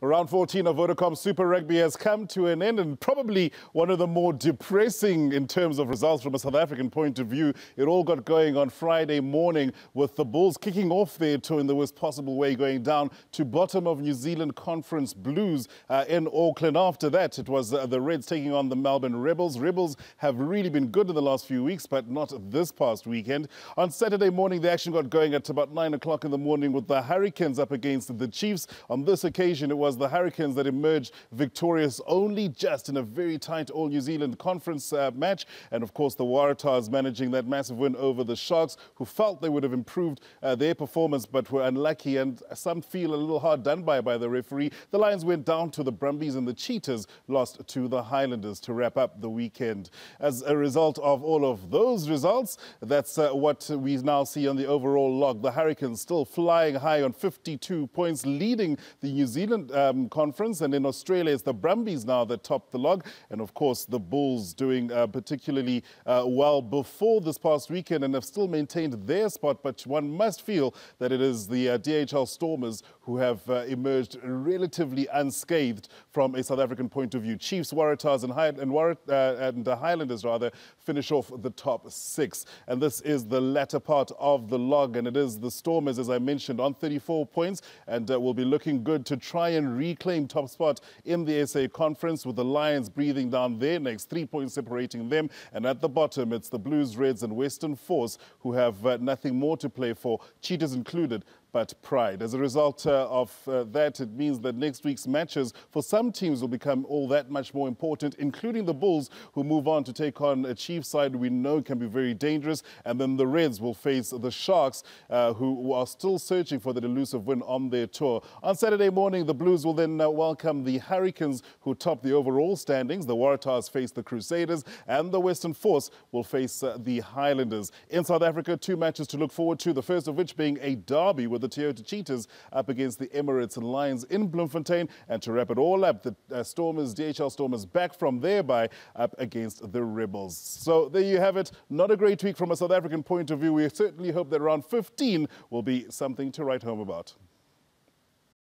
Round 14 of Vodacom Super Rugby has come to an end, and probably one of the more depressing in terms of results from a South African point of view. It all got going on Friday morning with the Bulls kicking off their tour in the worst possible way, going down to bottom of New Zealand Conference Blues in Auckland. After that, it was the Reds taking on the Melbourne Rebels. Rebels have really been good in the last few weeks, but not this past weekend. On Saturday morning, the action got going at about 9 o'clock in the morning with the Hurricanes up against the Chiefs. On this occasion, it was the Hurricanes that emerged victorious only just in a very tight All-New Zealand Conference match. And of course, the Waratahs managing that massive win over the Sharks, who felt they would have improved their performance but were unlucky, and some feel a little hard done by the referee. The Lions went down to the Brumbies and the Cheetahs lost to the Highlanders to wrap up the weekend. As a result of all of those results, that's what we now see on the overall log. The Hurricanes still flying high on 52 points, leading the New Zealand Conference, and in Australia it's the Brumbies now that top the log, and of course the Bulls doing particularly well before this past weekend and have still maintained their spot. But one must feel that it is the DHL Stormers who have emerged relatively unscathed from a South African point of view. Chiefs, Waratahs and Highlanders rather finish off the top six, and this is the latter part of the log, and it is the Stormers, as I mentioned, on 34 points, and will be looking good to try and reclaim top spot in the SA Conference, with the Lions breathing down their necks, 3 points separating them. And at the bottom, it's the Blues, Reds and Western Force who have nothing more to play for, Cheetahs included, but pride. As a result of that, it means that next week's matches for some teams will become all that much more important, including the Bulls, who move on to take on a Chiefs side we know can be very dangerous. And then the Reds will face the Sharks, who are still searching for that elusive win on their tour. On Saturday morning, the Blues will then welcome the Hurricanes, who top the overall standings. The Waratahs face the Crusaders, and the Western Force will face the Highlanders. In South Africa, two matches to look forward to, the first of which being a derby with the Toyota Cheetahs up against the Emirates and Lions in Bloemfontein. And to wrap it all up, the DHL Stormers back from their bye up against the Rebels. So there you have it. Not a great week from a South African point of view. We certainly hope that round 15 will be something to write home about.